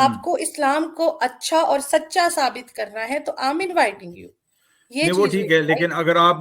आपको इस्लाम को अच्छा और सच्चा साबित करना है, तो आई एम इनवाइटिंग यू। ये नहीं वो चीज ठीक हुई है, भाई। लेकिन अगर आप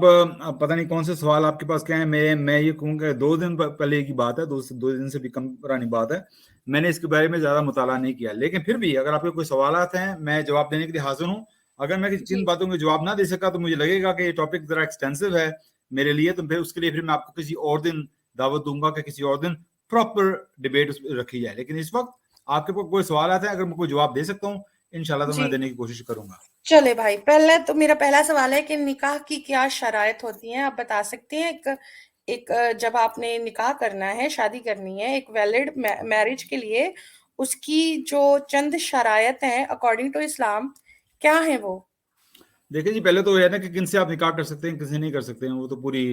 पता नहीं कौन से सवाल आपके पास क्या है, मैं ये कहूँगा 2 दिन पहले की बात है, 2 दिन से भी कम पुरानी बात है, मैंने इसके बारे में ज़्यादा मुताला नहीं किया, लेकिन फिर भी अगर आपके कोई सवालात हैं मैं जवाब देने के लिए हाजिर हूँ। अगर मैं जिन जी बातों में जवाब ना दे सका तो मुझे लगेगा कि ये टॉपिक ज़रा एक्सटेंसिव है मेरे लिए, तो फिर उसके लिए फिर मैं आपको किसी और दिन दावत दूंगा कि किसी और दिन प्रॉपर डिबेट रखी जाए। लेकिन इस वक्त आपके पास कोई सवाल आते हैं, अगर मैं कोई जवाब दे सकता हूँ इंशाल्लाह तो जी, मैं देने की कोशिश करूंगा। चले भाई, पहले तो मेरा पहला सवाल है कि निकाह की क्या शराइत होती हैं, आप बता सकते हैं? एक एक जब आपने निकाह करना है, शादी करनी है, एक वैलिड मैरिज के लिए उसकी जो चंद शराइत हैं अकॉर्डिंग टू इस्लाम, क्या है वो? देखिए जी, पहले तो है ना कि किन से आप निकाह कर सकते हैं, किन से नहीं कर सकते हैं, वो तो पूरी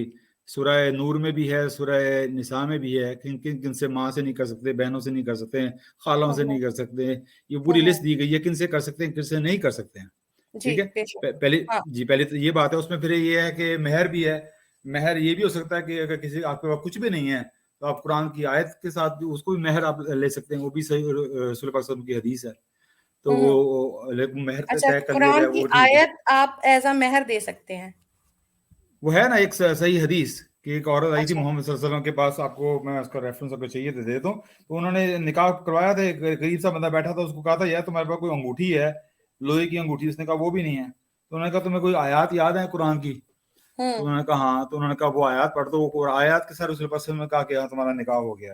सूरह नूर में भी है, सूरह निसा में भी है, किन किन किन से माँ से नहीं कर सकते, बहनों से नहीं कर सकते हैं, खालाओं से हम्म नहीं कर सकते हैं। ये पूरी हम्म लिस्ट दी गई है किन से कर सकते हैं, किन से नहीं कर सकते हैं। जी ठीक है। बेशक। पहले हाँ। जी, पहले तो ये बात है, उसमें फिर ये है कि मेहर भी है। मेहर ये भी हो सकता है कि अगर किसी आपके पास कुछ भी नहीं है तो आप कुरान की आयत के साथ भी उसको भी मेहर आप ले सकते हैं, वो भी सही रसूल पाक सल्लल्लाहु अलैहि वसल्लम की हदीस है। तो हम्म वो लेकिन मेहर अच्छा, तय कर लिया कुरान जाए की वो ठीक है। आयत आप एज अ मेहर दे सकते हैं? वो है ना एक सही हदीस कि एक औरत आई थी अच्छा। मोहम्मद सल्लल्लाहु अलैहि वसल्लम के पास, आपको मैं उसका रेफरेंस अगर चाहिए तो दे दूं। तो उन्होंने निकाह करवाया था, एक गरीब सा बंदा बैठा था, उसको कहा था यार तुम्हारे पास कोई अंगूठी है, लोहे की अंगूठी? उसने कहा वो भी नहीं है। तो उन्होंने कहा तुम्हें कोई आयत याद है कुरान की? तो हम्म उन्होंने कहा हाँ। तो उन्होंने कहा वो आयत पढ़ दो। वो आयत के साथ रसूल पाक सल्लल्लाहु अलैहि वसल्लम ने कहा कि हाँ तुम्हारा निकाह हो गया।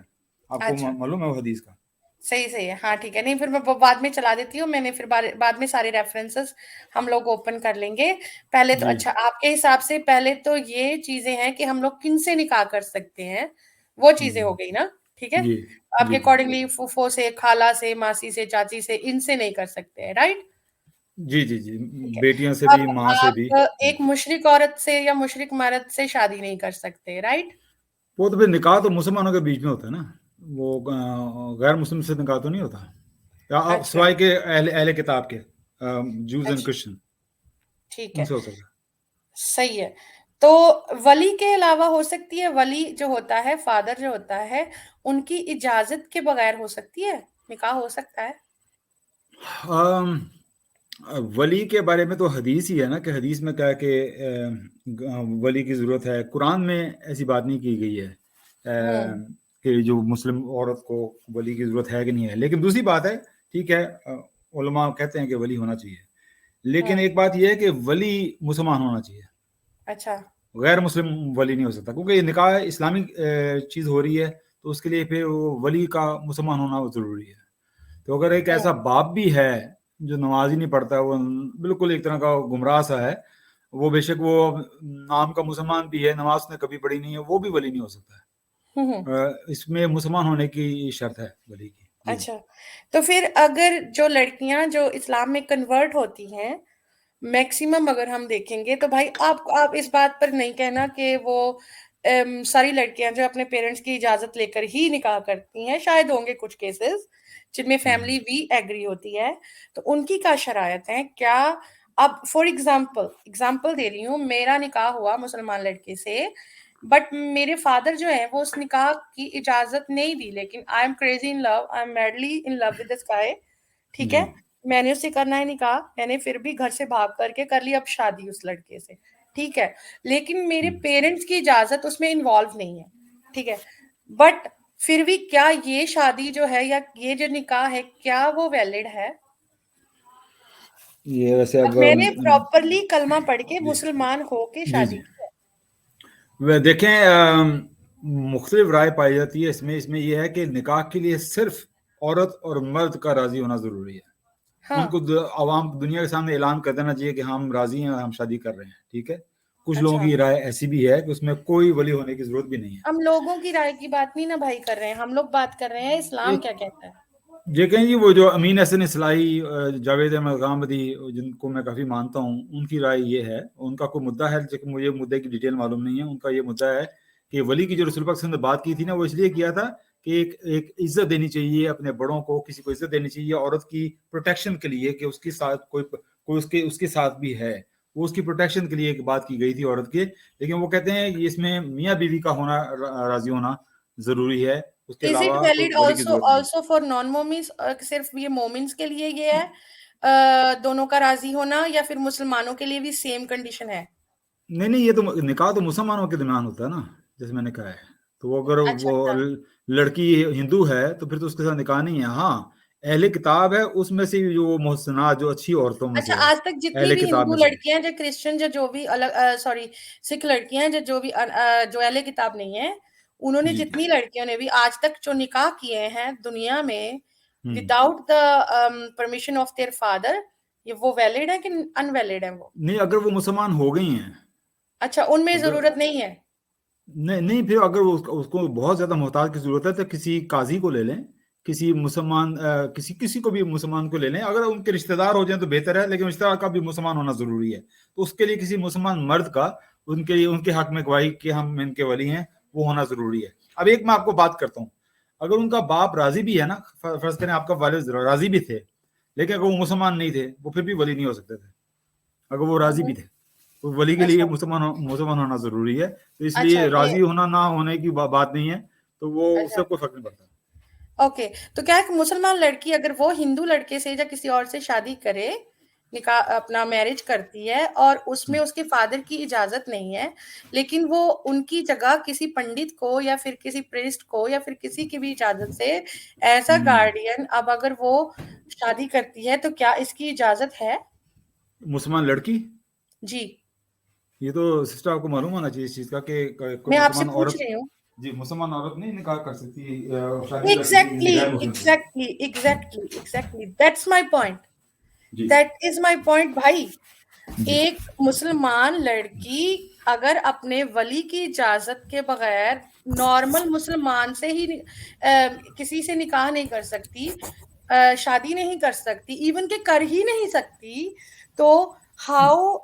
आपको अच्छा, मालूम है वो हदीस का? सही सही है। हाँ ठीक है, नहीं फिर मैं वो बाद में चला देती हूँ, मैंने फिर बाद में सारे रेफरेंसेस हम लोग ओपन कर लेंगे। पहले तो जी अच्छा, आपके हिसाब से पहले तो ये चीजें हैं कि हम लोग किन से निकाह कर सकते हैं, वो चीजें हो हम्म, गई ना? ठीक है। जी आपके जी जी अकॉर्डिंगली फूफो से, खाला से, मासी से, चाची से, इनसे नहीं कर सकते हैं, राइट? जी जी जी। ठीक है। बेटियों से भी, अब माँ से भी। आप एक मुशरिक औरत से या मुशरिक मर्द से शादी नहीं कर सकते, राइट? वो तो फिर निकाह तो मुसलमानों के बीच में होता है ना, वो गैर मुस्लिम से निकाह तो नहीं होता, या अच्छा। सिवाय के अहले अहले किताब के जूज एंड अच्छा क्रिश्चियन, ठीक है, उनसे हो सकता सही है। तो वली के अलावा हो सकती है? वली जो होता है, फादर जो होता है, उनकी इजाजत के बगैर हो सकती है, निकाह हो सकता है? है। वली के बारे में तो हदीस ही है ना, कि हदीस में क्या है कि वली की ज़रूरत है। कुरान में ऐसी बात नहीं की गई है हम्म कि जो मुस्लिम औरत को वली की ज़रूरत है कि नहीं है। लेकिन दूसरी बात है, ठीक है, उलमा कहते हैं कि वली होना चाहिए, लेकिन हम्म एक बात यह है कि वली मुसलमान होना चाहिए, अच्छा। गैर मुस्लिम वली नहीं हो सकता, क्योंकि ये निकाह इस्लामिक चीज़ हो रही है, तो उसके लिए फिर वो वली का मुसलमान होना ज़रूरी है। तो अगर एक हम्म ऐसा बाप भी है जो नमाज ही नहीं पढ़ता, वो बिल्कुल एक तरह का गुमराह सा है, वो बेशक वो नाम का मुसलमान भी है, नमाज ने कभी पढ़ी नहीं है, वो भी वली नहीं हो सकता हम्म है। इसमें मुसलमान होने की शर्त है वली की। जी अच्छा, तो फिर अगर जो लड़कियां जो इस्लाम में कन्वर्ट होती हैं, मैक्सिमम अगर हम देखेंगे, तो भाई आप इस बात पर नहीं कहना कि वो सारी लड़कियां जो अपने पेरेंट्स की इजाजत लेकर ही निकाह करती हैं, शायद होंगे कुछ केसेस जिनमें फैमिली भी एग्री होती है, तो उनकी क्या शरायत है क्या? अब फॉर एग्जाम्पल एग्जाम्पल दे रही हूँ, मेरा निकाह हुआ मुसलमान लड़के से, बट मेरे फादर जो है वो उस निकाह की इजाजत नहीं दी, लेकिन I am crazy in love, I am madly in love with this guy. ठीक जी है। मैंने उससे करना ही नहीं कहा, मैंने फिर भी घर से भाग करके कर ली अब शादी उस लड़के से। ठीक है। लेकिन मेरे हम्म। पेरेंट्स की इजाजत उसमें इन्वॉल्व नहीं है। ठीक है। बट फिर भी क्या ये शादी जो है या ये जो निकाह है, क्या वो वैलिड है? ये वैसे अब अब मैंने प्रॉपरली कलमा पढ़ के जी मुसलमान होके जी शादी जी। की है। वह देखें, मुख्तलिफ राय पाई जाती है इसमें। इसमें यह है कि निकाह के लिए सिर्फ औरत और मर्द का राजी होना जरूरी है। हाँ। उनको आवाम दुनिया के सामने ऐलान कर देना चाहिए कि हम राजी हैं, हम शादी कर रहे हैं। ठीक है। कुछ लोगों अच्छा, की राय ऐसी भी है कि उसमें कोई वली होने की जरूरत भी नहीं है। हम लोगों की राय की बात नहीं ना भाई कर रहे हैं, हम लोग बात कर रहे हैं इस्लाम एक क्या कहता है। ये कहें जी, वो जो अमीन हसन इस्लाही, जावेद अहमद गामदी, जिनको मैं काफ़ी मानता हूँ, उनकी राय ये है, उनका कोई मुद्दा है लेकिन मुझे मुद्दे की डिटेल मालूम नहीं है। उनका ये मुद्दा है कि वली की जो रसूल पाक ने बात की थी ना, वो इसलिए किया था कि एक एक इज्जत देनी चाहिए अपने बड़ों को, किसी को इज्जत देनी चाहिए औरत की प्रोटेक्शन के लिए, कि उसके साथ कोई उसके उसके साथ भी है, वो उसकी प्रोटेक्शन के लिए एक बात की गई थी औरत के। लेकिन वो कहते हैं कि इसमें मियाँ बीवी का होना, राजी होना ज़रूरी है, उसके इज इट अलावा कोई वैलिड वली की ऑल्सो जरूरत नहीं। ऑल्सो फॉर नॉन मोमिन्स? सिर्फ ये मोमिन्स के लिए ये है दोनों का राजी होना, या फिर मुसलमानों के लिए भी सेम कंडीशन है? नहीं नहीं, ये तो निकाह तो मुसलमानों के दरमियान होता है ना, जैसे मैंने कहा है। तो वो अगर अच्छा वो अच्छा। लड़की हिंदू है तो फिर तो उसके साथ निकाह नहीं है। हाँ, अहले किताब है उसमें से जो मोहसनात, जो अच्छी औरतों में अच्छा, से है, आज तक जितनी अहले भी किताब हिंदू में से। लड़कियां जो क्रिश्चियन जो भी अलग सॉरी सिख लड़कियां जो भी जो अहले किताब नहीं है, उन्होंने जी। जितनी लड़कियों ने भी आज तक जो निकाह किए हैं दुनिया में hmm. Without the permission of their father, ये वो वैलिड है कि अनवैलिड है वो? नहीं, अगर वो मुसलमान हो गई हैं, अच्छा, उनमें अगर जरूरत नहीं है? नहीं नहीं, फिर अगर वो उसको बहुत ज्यादा मोहताज की जरूरत है तो किसी काजी को ले लें, किसी मुसलमान किसी किसी को भी मुसलमान को ले लें। अगर उनके रिश्तेदार हो जाए तो बेहतर है, लेकिन रिश्तेदार का भी मुसलमान होना जरूरी है। तो उसके लिए किसी मुसलमान मर्द का उनके लिए, उनके हक में गवाही कि हम इनके वली हैं, वो होना जरूरी है। अब एक मैं आपको बात करता हूँ, अगर उनका बाप राजी भी है ना, फर्ज करें आपका वालिद राजी भी थे, लेकिन अगर वो मुसलमान नहीं थे, वो फिर भी वली नहीं हो सकते थे, अगर वो राजी भी थे। तो वली के लिए अच्छा मुसलमान होना जरूरी है। तो अच्छा, इसलिए ये राजी होना ना होने की बात नहीं है, तो वो उससे अच्छा कोई फर्क नहीं पड़ता। ओके। तो क्या एक मुसलमान लड़की अगर वो हिंदू लड़के से या किसी और से शादी करे, निकाह अपना मैरिज करती है और उसमें उसके फादर की इजाजत नहीं है, लेकिन वो उनकी जगह किसी पंडित को या फिर किसी प्रीस्ट को या फिर किसी की भी इजाजत से ऐसा हम्म। गार्डियन अब अगर वो शादी करती है, तो क्या इसकी इजाजत है? मुसलमान लड़की, जी, ये तो सिस्टर आपको मालूम होना चाहिए इस चीज का कि कोई मैं आपसे मुसलमान पूछ औरत, रही हूँ। जी, मुसलमान औरत नहीं निकाह कर सकती, शादी कर सकती एग्जैक्टली किसी गैर मुस्लिम से। Exactly exactly exactly, that's my point. जी दैट इज माय पॉइंट भाई। जी। एक मुसलमान लड़की अगर अपने वली की इजाजत के बगैर नॉर्मल मुसलमान से ही किसी से निकाह नहीं कर सकती, शादी नहीं कर सकती, इवन के कर ही नहीं सकती, तो हाउ?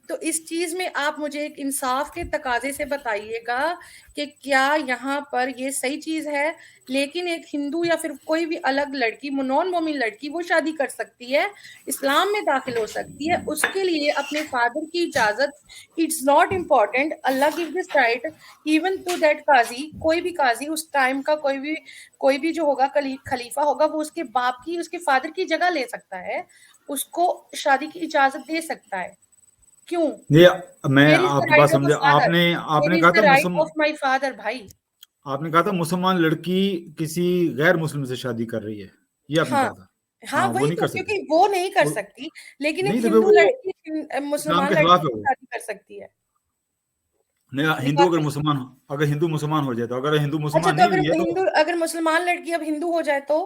तो इस चीज में आप मुझे एक इंसाफ के तकाजे से बताइएगा कि क्या यहाँ पर ये सही चीज है, लेकिन एक हिंदू या फिर कोई भी अलग लड़की, नॉन मोमिन लड़की, वो शादी कर सकती है, इस्लाम में दाखिल हो सकती है, उसके लिए अपने फादर की इजाजत, it's not important, Allah give this right even to that काजी, कोई भी काजी उस टाइम का कोई भी जो होगा खलीफा होगा, वो उसके बाप की, उसके फादर की जगह ले सकता है, उसको शादी की इजाजत दे सकता है। क्यों? ये मैं वेयर इज द आपकी बात राइट ऑफ अ समझा। फादर? आपने वेयर आपने इज कहा द था राइट ऑफ माय फादर भाई? आपने कहा था मुसलमान लड़की किसी गैर मुस्लिम से शादी कर रही है, ये आपने हाँ कहा था। हाँ, हाँ, वो वही नहीं तो, कर सकती। क्योंकि वो नहीं कर वो सकती, लेकिन एक नहीं, तो फिर हिंदू वो लड़की इस्लाम मुसलमान के लड़के खिलाफ है से वो। शादी कर सकती है, नहीं, निकाह हिंदू अगर कर सकती मुसलमान, अगर हिंदू मुसलमान हो जाए तो, अगर हिंदू है। अच्छा, मुसलमान तो नहीं हुई है तो अगर मुसलमान लड़की अब हिंदू हो जाए तो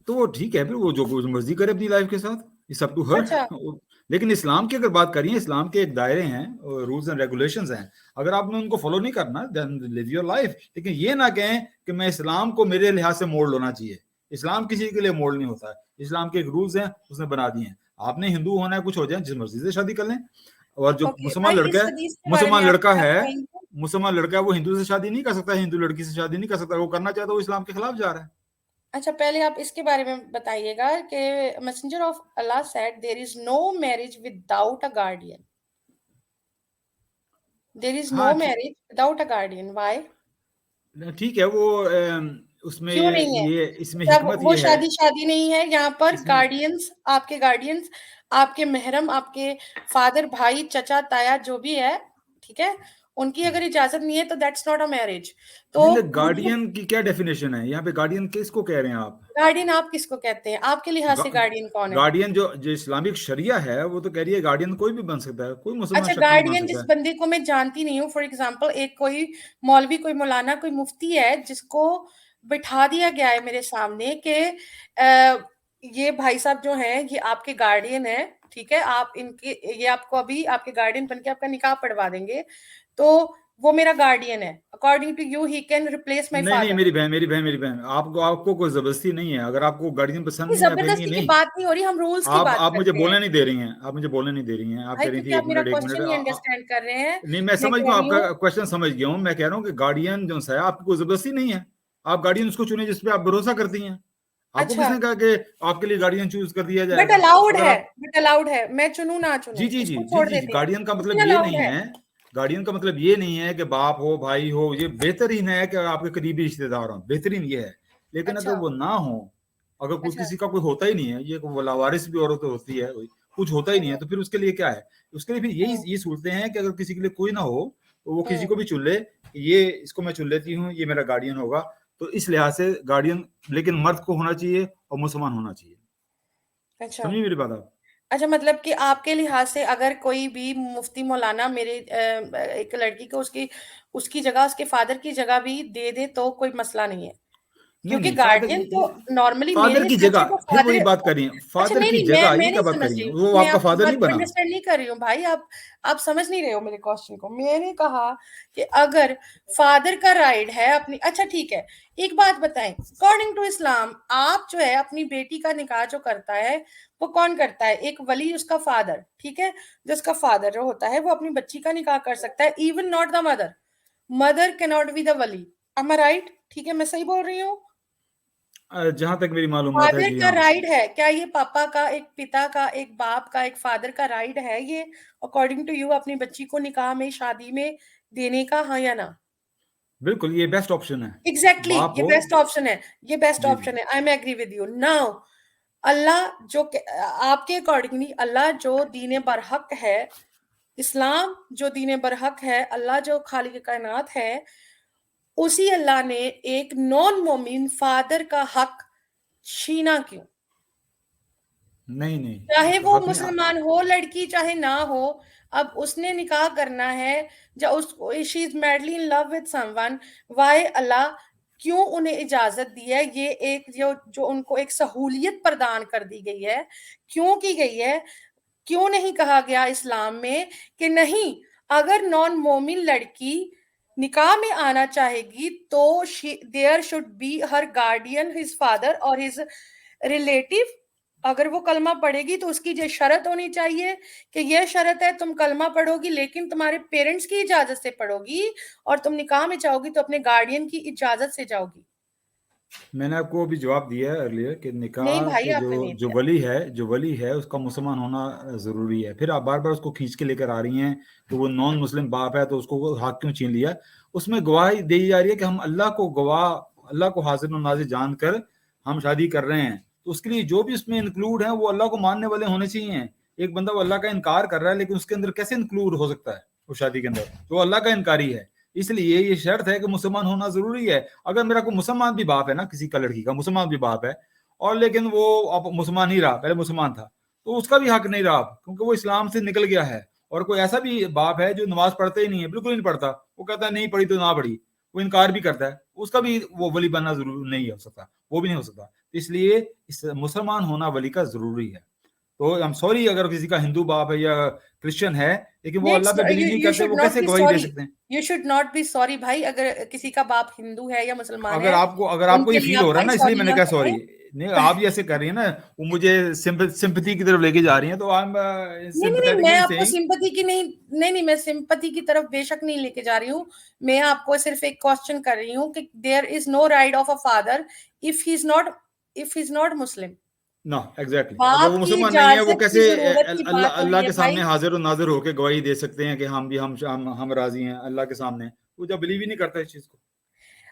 वो ठीक है, फिर वो जो कुछ मर्जी करे अपनी लाइफ के साथ, इट्स अप टू हर। अच्छा लेकिन इस्लाम की अगर बात करिए, इस्लाम के एक दायरे हैं, रूल्स एंड रेगुलेशंस हैं, अगर आपने उनको फॉलो नहीं करना देन लिव योर लाइफ। लेकिन ये ना कहें कि मैं इस्लाम को मेरे लिहाज से मोड़ लेना चाहिए। इस्लाम किसी के लिए मोड़ नहीं होता है। इस्लाम के एक रूल्स हैं, उसने बना दिए हैं। आपने हिंदू होना है, कुछ हो जाए, जिस मर्जी से शादी कर लें। और जो ओके भाई, इस हदीस के बारे में मुसलमान आप लड़का क्या है, कहेंगे? मुसलमान लड़का है, वो हिंदू से शादी नहीं कर सकता, हिंदू लड़की से शादी नहीं कर सकता। वो करना चाहता है, वो इस्लाम के खिलाफ जा रहा है। अच्छा, पहले आप इसके बारे में बताइएगा कि messenger of Allah said there is no marriage without a guardian, there is no हाँ marriage without a guardian, why? ठीक है, वो उसमें क्यों नहीं है? ये इसमें तब हिकमत वो ये है, शादी शादी नहीं है, यहाँ पर इसमें गार्डियंस, आपके महरम, आपके फादर, भाई, चचा, ताया, जो भी है, ठीक है, उनकी अगर इजाजत नहीं है तो दैट्स नॉट अ मैरिज। तो नहीं, मुझे गार्डियन की क्या डेफिनेशन है यहाँ पे? गार्डियन किसको कह रहे हैं आप? गार्डियन आप किसको कहते हैं? आपके लिहाज से गार्डियन कौन है? गार्डियन जो जो इस्लामिक शरिया है, वो तो कह रही है गार्डियन कोई भी बन सकता है, कोई मुसलमान अच्छा, शख्स नहीं बन गार्डियन जिस सकता है। बंदे को मैं जानती नहीं हूँ, फॉर एग्जांपल एक कोई मौलवी, कोई मौलाना, कोई मुफ्ती है जिसको बिठा दिया गया है मेरे सामने कि ये भाई साहब जो हैं ये आपके गार्डियन है, ठीक है, आप इनके, ये आपको अभी आपके गार्डियन बन के आपका निकाह पढ़वा देंगे, तो वो मेरा गार्डियन है, according to you he can replace my नहीं नहीं, फादर। मेरी बहन, आपको आपको कोई जबरदस्ती नहीं है। अगर आपको गार्डियन पसंद नहीं है, आप कहेंगे जबरदस्ती की नहीं। बात नहीं हो रही, हम रूल्स की आप बात आप मुझे करते हैं। बोलने नहीं दे रही हैं, आप मुझे बोलने नहीं दे रही हैं। आप भाई, कह रही क्योंकि थी आप एक मेरा मिनट, एक मिनट। क्वेश्चन नहीं अंडरस्टैंड कर रहे हैं। नहीं, मैं मैं समझ कह गया हूँ, रही हूँ, आपका क्वेश्चन समझ गया हूँ। मैं कह रहा हूँ कि गार्डियन जो है, आपकी कोई जबरदस्ती नहीं है। आप गार्डियन उसको चुने जिस पे आप भरोसा करती हैं। आपको अच्छा, किसने कहा कि आपके लिए गार्डियन चूज कर दिया बट जाएगा? अलाउड अगर है, आप बट अलाउड है, मैं चुनूं ना जी चुनूं जी जी इसको जी छोड़ जी जी, देते हैं, गार्डियन का मतलब इसमें ये अलाउड नहीं है। है गार्डियन का मतलब ये नहीं है कि बाप हो, भाई हो, ये बेहतरीन है कि आपके करीबी रिश्तेदार हो, बेहतरीन ये है। लेकिन अगर अच्छा, वो ना हो, अगर कोई अच्छा। किसी का कोई होता ही नहीं है, ये लावारिस भी औरत होती है, कुछ होता ही नहीं है, तो फिर उसके लिए क्या है? उसके लिए फिर यही हुँ, ये सोचते हैं कि अगर किसी के लिए कोई ना हो तो वो किसी हुँ, को भी चुन ले, ये इसको मैं चुन लेती हूँ, ये मेरा गार्डियन होगा। तो इस लिहाज से गार्डियन लेकिन मर्द को होना चाहिए और मुसलमान होना चाहिए। अच्छा। समझिए मेरी बात आप? अच्छा, मतलब कि आपके लिहाज से अगर कोई भी मुफ्ती मौलाना मेरे एक लड़की को उसकी उसकी जगह उसके फादर की जगह भी दे दे तो कोई मसला नहीं है। नहीं क्योंकि नहीं, गार्डियन तो नॉर्मली मेरे फादर की हिसाब जगह, से तो फिर वही फादर। बात करिए, अच्छा, फादर नहीं, की नहीं, जगह ये मैं क्या नहीं बात समझ करिए, रही हूँ। वो मैं आपका आपकी फादर बात नहीं को बना। अंडरस्टैंड नहीं कर रही हूँ भाई, आप समझ नहीं रहे हो मेरे क्वेश्चन को। मैंने कहा कि अगर फादर का राइट है अपनी, अच्छा ठीक है, एक बात बताएं, अकॉर्डिंग टू इस्लाम आप जो है अपनी बेटी का निकाह जो करता है वो कौन करता है? एक वली, उसका फादर, ठीक है। जो उसका फादर जो होता है वो अपनी बच्ची का निकाह कर सकता है, even not the mother. Mother can not be the वली। Am I right? ठीक है, मैं सही बोल रही हूँ? जहां तक मेरी मालूमात है, फादर जी का हाँ। राइट है क्या ये? पापा का, एक पिता का, एक बाप का, एक फादर का राइट है ये अकॉर्डिंग टू यू अपनी बच्ची को निकाह में, शादी में देने का, हाँ या ना? बिल्कुल, ये बेस्ट ऑप्शन है। एग्जैक्टली बाप ये हो। बेस्ट ऑप्शन है। ये बेस्ट जी जी। ऑप्शन है, I am agree with you now. Allah जो आपके अकॉर्डिंगली अल्लाह जो दीन बरहक है, इस्लाम जो दीन बरहक है, अल्लाह जो खालिक कायनात है, उसी अल्लाह ने एक नॉन मोमिन फादर का हक छीना क्यों? नहीं चाहे नहीं, वो हक नहीं। मुसलमान हो लड़की, चाहे ना हो, अब उसने निकाह करना है, जब उसको she is madly in love with someone, why Allah क्यों उन्हें इजाजत दी है? ये एक जो जो उनको एक सहूलियत प्रदान कर दी गई है, क्यों की गई है? क्यों नहीं कहा गया इस्लाम में कि नहीं, अगर नॉन मोमिन लड़की निकाह में आना चाहेगी तो there should be her guardian, his father और हिज रिलेटिव। अगर वो कलमा पढ़ेगी तो उसकी ये शर्त होनी चाहिए कि ये शर्त है, तुम कलमा पढ़ोगी लेकिन तुम्हारे पेरेंट्स की इजाजत से पढ़ोगी, और तुम निकाह में जाओगी तो अपने गार्डियन की इजाजत से जाओगी। मैंने आपको अभी जवाब दिया है अर्लियर कि नहीं निकाह भाई, के आपने जो नहीं जो दिया। वली है, जो वली है उसका मुसलमान होना जरूरी है। फिर आप बार बार उसको खींच के लेकर आ रही हैं कि वो नॉन मुस्लिम बाप है तो उसको वो हक क्यों छीन लिया? उसमें गवाही दी जा रही है कि हम अल्लाह को गवाह, अल्लाह को हाजिर और नाजिर जानकर हम शादी कर रहे हैं। तो उसके लिए जो भी उसमें इंक्लूड है वो अल्लाह को मानने वाले होने चाहिए। एक बंदा वो अल्लाह का इनकार कर रहा है लेकिन उसके अंदर कैसे इंक्लूड हो सकता है उस शादी के अंदर? तो वो अल्लाह का इनकारी है। इसलिए ये शर्त है कि मुसलमान होना जरूरी है। अगर मेरा कोई मुसलमान भी बाप है ना, किसी का लड़की का मुसलमान भी बाप है, और लेकिन वो अब मुसलमान नहीं रहा, पहले मुसलमान था, तो उसका भी हक नहीं रहा क्योंकि वो इस्लाम से निकल गया है। और कोई ऐसा भी बाप है जो नमाज पढ़ता ही नहीं है, बिल्कुल नहीं पढ़ता, वो कहता है नहीं पढ़ी तो ना पढ़ी, वो इनकार भी करता है, उसका भी वो वली बनना जरूरी नहीं हो सकता, वो भी नहीं हो सकता। तो इसलिए इस मुसलमान होना वली का जरूरी है। तो आई एम सॉरी अगर किसी का हिंदू बाप है या क्रिश्चियन है लेकिन वो अल्लाह पे नहीं, बिलीव नहीं यू करते, शुड वो नॉट कैसे बी गवाही दे सॉरी। सकते हैं? You should not be sorry भाई, अगर किसी का बाप हिंदू है या मुसलमान अगर है, आपको अगर आपको उनके ये लिए फील आप हो रहा है भाई ना, इसलिए सॉरी मैंने ना कहा सॉरी। कहें। नहीं, आप भी ऐसे कर रही है ना, वो मुझे सिंपथी की तरफ लेके जा रही हैं, तो आई एम नहीं, नहीं, नहीं, मैं सिंपथेटिकली आपको सेइंग। सिंपथी की नहीं, नहीं, नहीं, मैं सिंपथी की तरफ बेशक नहीं लेके जा रही हूँ। मैं आपको सिर्फ एक क्वेश्चन कर रही हूँ कि there is no right of a father if he is not, if he is not Muslim. ना एग्जैक्टली, अगर बाप वो की मुसलमान नहीं है वो इजाजत की कैसे जरूरत की अल्लाह बात हो रही अल्लाह है के भाई। सामने हाजिर और नाजिर होकर गवाही दे सकते हैं कि हम भी हम राजी हैं अल्लाह के सामने? वो जब बिलीव ही नहीं करता इस चीज को।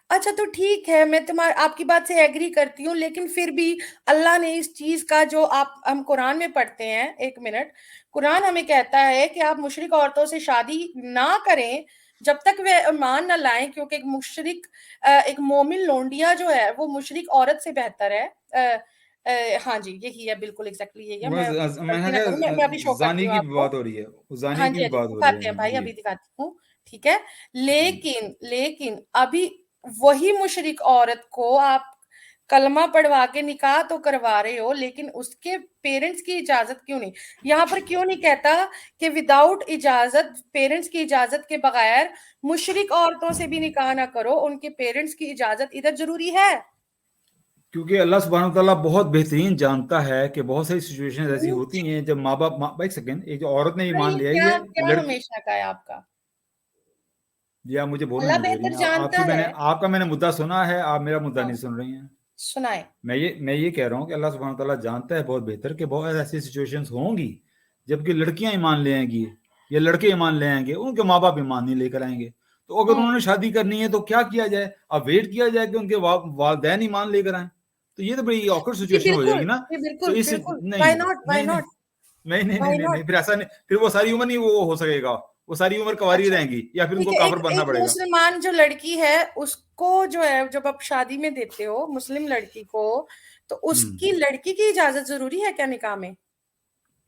अच्छा, तो ठीक है, मैं तुम्हारी आपकी बात से एग्री करती हूँ, लेकिन फिर भी अल्लाह ने इस चीज का जो आप हम कुरान में पढ़ते हैं, एक मिनट, कुरान हमें कहता है कि आप मुशरिक औरतों से शादी ना करें जब तक वे ईमान न लाएं, क्योंकि एक मुशरिक एक मोमिन लोंडिया जो है वो मुशरिक औरत से बेहतर है। हाँ जी, यही है, बिल्कुल एग्जैक्टली यही है। मैं मैं गलती ना करूं, मैं अभी शो करती जानी हूँ की आपको। बात हो रही है, जानी हाँ की जी, भी हाँ जी, बात हो रही दिखाते है हैं भाई, जी। अभी दिखाती हूँ। ठीक है, जी लेकिन लेकिन अभी वही मुशरिक औरत को आप कलमा पढ़वा के निकाह तो करवा रहे हो, लेकिन उसके पेरेंट्स की इजाजत क्यों नहीं? यहाँ पर क्यों नहीं कहता कि विदाउट इजाजत, पेरेंट्स की इजाजत के बगैर मुशरिक औरतों से भी निकाह ना करो, उनके पेरेंट्स की इजाजत इधर जरूरी है? क्योंकि अल्लाह सुब्हानहू तआला बहुत बेहतरीन जानता है कि बहुत सारी सिचुएशंस ऐसी होती झूठ। हैं जब माँ बाप, एक सेकेंड, एक जो औरत ने भाई ईमान ये लिया है, क्या ये क्या लड़की, हमेशा का है आपका? जी आप मुझे बोलने अल्लाह नहीं दे रही बेहतर हैं। जानता है। आपका मैंने मुद्दा सुना है, आप मेरा मुद्दा हाँ, नहीं सुन रही हैं। सुनाए। मैं ये कह रहा हूँ कि अल्लाह सुब्हानहू तआला जानता है बहुत बेहतर कि बहुत ऐसी सिचुएशंस होंगी जबकि लड़कियां ईमान ले आएंगी या लड़के ईमान ले आएंगे, उनके माँ बाप ईमान नहीं लेकर आएंगे। तो अगर उन्होंने शादी करनी है तो क्या किया जाए? अब वेट किया जाए कि उनके वालिदैन ईमान लेकर आए? तो ये तो बड़ी ऑकवर्ड जी सिचुएशन हो बिल्कुल, जाएगी ना। जी तो बिल्कुल, इस बिल्कुल। नहीं व्हाई नॉट, व्हाई नहीं नहीं नॉट, नहीं नहीं नहीं व्हाई नहीं नॉट? नहीं, फिर ऐसा नहीं, फिर वो सारी उम्र नहीं वो हो सकेगा, वो सारी उम्र कुंवारी अच्छा, रहेंगी, या फिर ठीक उनको है। काफिर एक बनना एक पड़ेगा। मुसलमान जो लड़की है उसको जो है, जब आप शादी में देते हो मुस्लिम लड़की को, तो उसकी लड़की की इजाजत जरूरी है क्या निकाह में?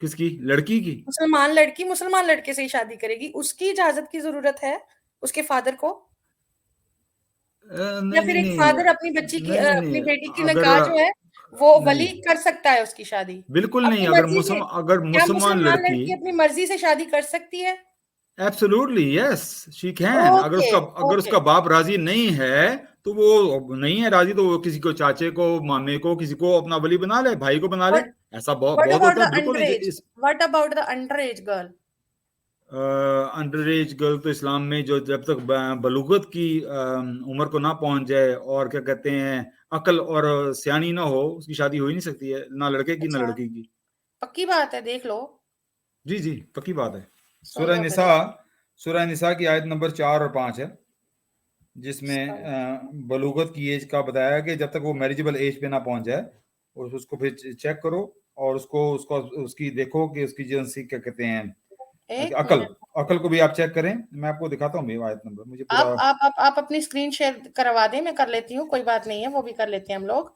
किसकी? लड़की की? मुसलमान लड़की मुसलमान लड़के से ही शादी करेगी, उसकी इजाजत की जरूरत है उसके फादर को? या नहीं फिर नहीं एक नहीं फादर अपनी बच्ची की नहीं नहीं अपनी नहीं, बेटी की अगर निकाह जो है वो नहीं, वली कर सकता है उसकी शादी बिल्कुल नहीं। अपनी अगर मर्जी से? अगर क्या मुसलमान मुसलमान लड़की, लड़की अपनी मर्जी से शादी कर सकती है? Absolutely yes, she can. Okay, अगर ओके। उसका बाप राजी नहीं है, तो वो नहीं है राजी, तो वो किसी को, चाचे को, मामे को, किसी को अपना वली बना ले, भाई को बना ले। व्हाट ऐसा बहुत व्हाट बहुत अबाउट होता द है, बिल्कुल। Under as? What about the under as girl? Under as girl तो इस्लाम में जो जब तक बलूगत की उम्र को ना पहुंच जाए, और क्या कहते हैं, अकल और सियानी ना हो, उसकी शादी हो ही नहीं सकती है, ना लड़के की ना अच्छा, लड़की की। पक्की बात है, देख लो, जी जी, पक्की बात है। सुन सूरह लो निसा, फिर। सूरह निसा की आयत नंबर 4 और 5 है, जिसमें सुन। बलूगत की एज का बताया कि जब तक वो मैरिजेबल एज पे ना पहुंच जाए, और उसको फिर चेक करो, और उसको उसकी देखो कि उसकी जिनसी क्या कहते हैं, एक अकल, मिनट। अकल को भी आप चेक करें। मैं आपको दिखाता हूँ भी आयत नंबर, मुझे पूरा। आप अपनी स्क्रीन शेयर करवा दें, मैं कर लेती हूँ, कोई बात नहीं है, वो भी कर लेते हैं हम लोग।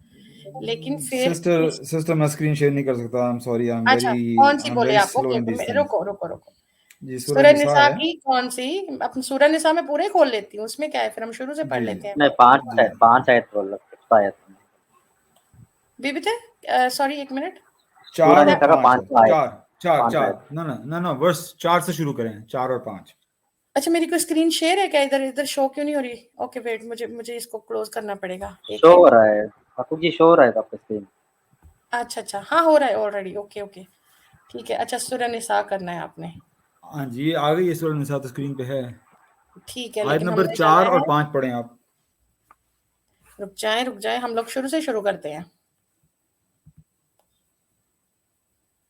लेकिन फिर सिस्टर मैं स्क्रीन शेयर नहीं कर सकता, आई एम सॉरी, अच्छा, कौन सी आई एम बोले वेरी आप? Slow okay, in okay, these things. रुको, रुको, रुको। जी, सूरह सूरह निसा निसा है। की कौन सी? अपनी सूरह निसा में पूरे खोल लेती हूँ, उसमें क्या है, फिर हम शुरू से पढ़ जी लेते हैं। नहीं, पांच जी है, 5 आयत बोल रहा है। बीबीते सॉरी, एक मिनट। सूरह चार और निसा का पांच है। 5 आयत, चार चार 5 आयत। चार, ना ना ना ना, वर्ष 4 से शुरू करें, 4 और 5। अच्छा, मेरी कोई स्क्रीन शेयर है क्या? इधर इधर शो क्यों नहीं हो रही? ओके वेट, मुझे मुझे इसको क्लोज करना पड़ेगा, एक शो हो मिनट। रहा है ठाकुर जी, शो हो रहा है आपका स्क्रीन। अच्छा, अच्छा, हाँ, हो रहा है ऑलरेडी। ओके, ओके, ठीक है। अच्छा, सूरह निसा करना है आपने? हाँ जी, आ गई है सूरह निसा, तो स्क्रीन पे है। ठीक है, आयत लेकिन नंबर हमने जाना 4 और है। 5 पढ़ें आप। रुक जाए, रुक जाए, हम लोग शुरू से शुरू करते हैं।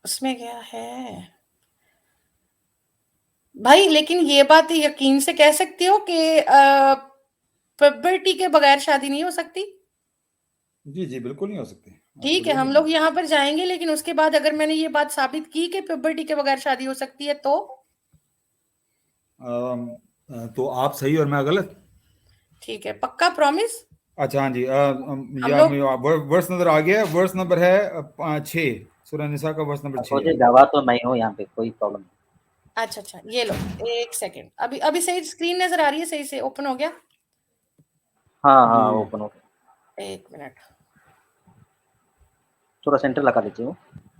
उसमें क्या है भाई? लेकिन ये बात यकीन से कह सकती हो कि प्यूबर्टी के बगैर शादी नहीं हो सकती? जी जी, बिल्कुल नहीं हो सकती, ठीक है, हम एब्सोल्युटली लोग यहाँ पर जाएंगे, लेकिन उसके बाद अगर मैंने ये बात साबित की कि प्यूबर्टी के बगैर शादी हो सकती है तो? नहीं। तो आप सही और मैं गलत? ठीक है, पक्का प्रॉमिस? अच्छा, हाँ जी। हम लोग वर्स नंबर आ गया, वर्स नंबर है 6, सूरह निसा का वर्स नंबर 6 ठाकुर जी, है। गवाह तो मैं हूँ यहाँ पे, कोई प्रॉब्लम नहीं। अच्छा, अच्छा, ये लो, एक सेकंड। अभी अभी सही स्क्रीन नजर आ रही है? सही से ओपन हो गया? हाँ जी हाँ, ओपन हो गया। एक मिनट। थोड़ा सेंटर लगा दीजिए वो।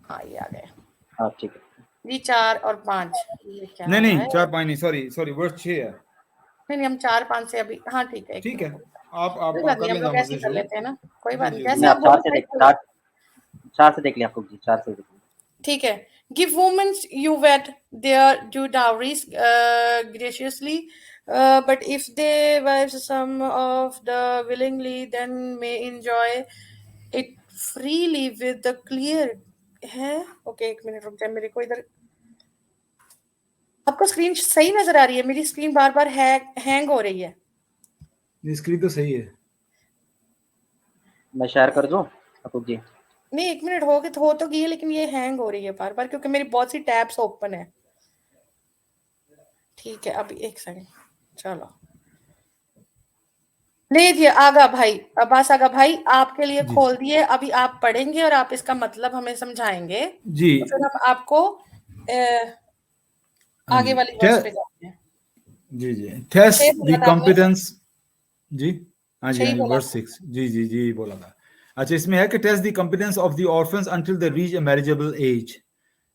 हाँ, ये आ गया हाँ, ठीक है। जी। 4 और 5, ये क्या नहीं है? नहीं, 4 5 नहीं, सॉरी सॉरी, वर्स 6 है। नहीं नहीं, हम 4 5 से अभी, हाँ ठीक है, एक ठीक है, मिनट। आप कोई बात नहीं, कर हम लें लोग जहाँ ऐसे से ही कर शुरू। लेते हैं ना। कोई जी बात नहीं, जी जैसे नहीं, आप आप बोलो भाई, कोई बात। 4 से देख लिया ठाकुर जी, 4 से देख लिया। ठीक है। Give women you wait their due dowries graciously, but if they wives some of the willingly, then may enjoy it freely with the clear है। ओके, एक मिनट रुक जाए, मेरे को इधर। आपको स्क्रीन सही नजर आ रही है? मेरी स्क्रीन बार बार हैंग हो रही है। स्क्रीन तो सही है। मैं शेयर कर दूँ ठाकुर जी? नहीं, एक मिनट, हो तो गई है, लेकिन ये हैंग हो रही है बार बार, क्योंकि मेरी बहुत सी टैब्स ओपन है। ठीक है, अभी एक सेकंड, चलो। लीजिए, आगा भाई, अब्बास आगा भाई, आपके लिए जी खोल दिए। अभी आप पढ़ेंगे और आप इसका मतलब हमें समझाएंगे, जी, तो फिर हम आपको हाँ आगे जी। वाली वर्स पे जाते हैं। जी जी, छह टेस्ट बोला द था आपने? कॉम्पिटेंस। जी, हाँ जी, सही हाँ जी, बोला वर्स था? 6, जी जी जी बोला था। अच्छा, इसमें है कि test the competence of the orphans until they reach a marriageable age,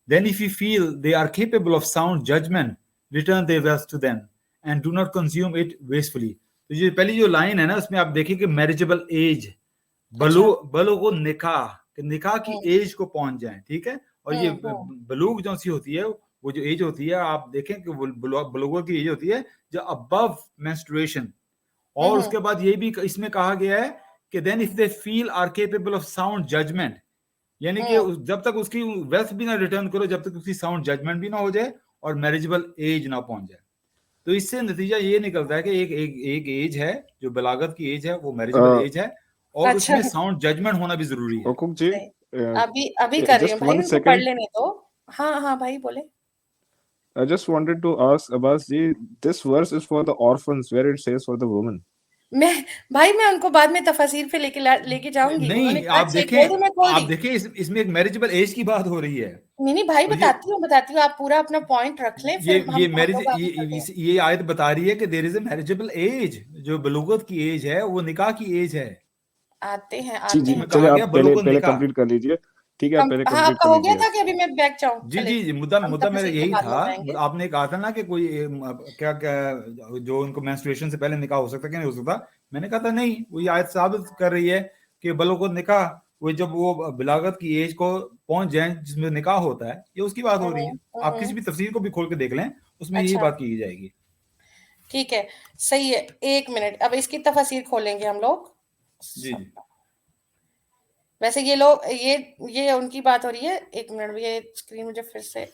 then if you feel they are capable of sound judgement, return their wealth to them and do not consume it wastefully. तो ये पहली जो line है ना, उसमें आप देखिए कि मैरिजेबल एज, अच्छा। बलूग निकाह, कि निकाह की हम्म, एज को पहुंच जाए, ठीक है। और ये बलूग जो सी होती है, वो जो एज होती है, आप देखें कि बलूगों की एज होती है जो अबव मेंस्ट्रुएशन। और हम्म, उसके बाद ये भी इसमें कहा गया है कि then if they feel are capable of sound judgement, यानी कि हम्म, जब तक उसकी वेल्थ भी ना रिटर्न करो, जब तक उसकी साउंड जजमेंट भी ना हो जाए, और मैरिजेबल एज ना पहुंच जाए। तो इससे नतीजा ये निकलता है कि एक एज है जो बलागत की एज है, वो मैरिजेबल एज है, और अच्छा उसमें साउंड जजमेंट होना भी जरूरी है। हुकुक जी, सही। अभी अभी कर रही हूँ just भाई, one उनको पढ़ second. लेने दो। हाँ हाँ भाई बोले। I just wanted to ask Abbas ji, this verse is for the orphans where it says for the woman. मैं उनको बाद में तफसीर पे लेके जाऊंगी। उन्होंने नहीं, कहा आप चेक बोल दो, मैं खोल दी। देखें इसमें एक मैरिजेबल एज की बात हो रही है। नहीं भाई और बताती हूँ, आप पूरा अपना पॉइंट रख लें, फिर हम लोग आगे बढ़ते हैं। ये आयत बता रही है कि there is a marriageable age, जो बलूगत की एज है वो निकाह की एज है। आते हैं जी जी, आते हैं। चलिए कहा आप गया पहले बलूगत पहले निकाह। कंप्लीट कर लीजिए। ठीक है, आप पहले हाँ कंप्लीट आपका कर हो गया लीजिए। था कि अभी मैं बैक जाऊं? जी चले, जी, मुद्दा हम मेरा तफसीर पे यही बाद में था। जाएंगे। आपने कहा था ना कि कोई क्या क्या जो उनको मेंस्ट्रुएशन से पहले निकाह हो सकता है कि नहीं हो सकता। मैंने कहा था नहीं, वो ये आयत साबित कर रही है कि बलूगत निकाह वो जब वो बिलागत की एज को पहुंच जाए जिसमें निकाह होता है, ये उसकी बात हो रही है। आप किसी भी तफसीर को भी खोल के देख लें, उसमें यही अच्छा बात की जाएगी। ठीक है, सही है। एक मिनट, अब इसकी तफसीर खोलेंगे हम लोग। जी जी वैसे ये लोग ये उनकी बात हो रही है। एक मिनट, ये स्क्रीन मुझे फिर से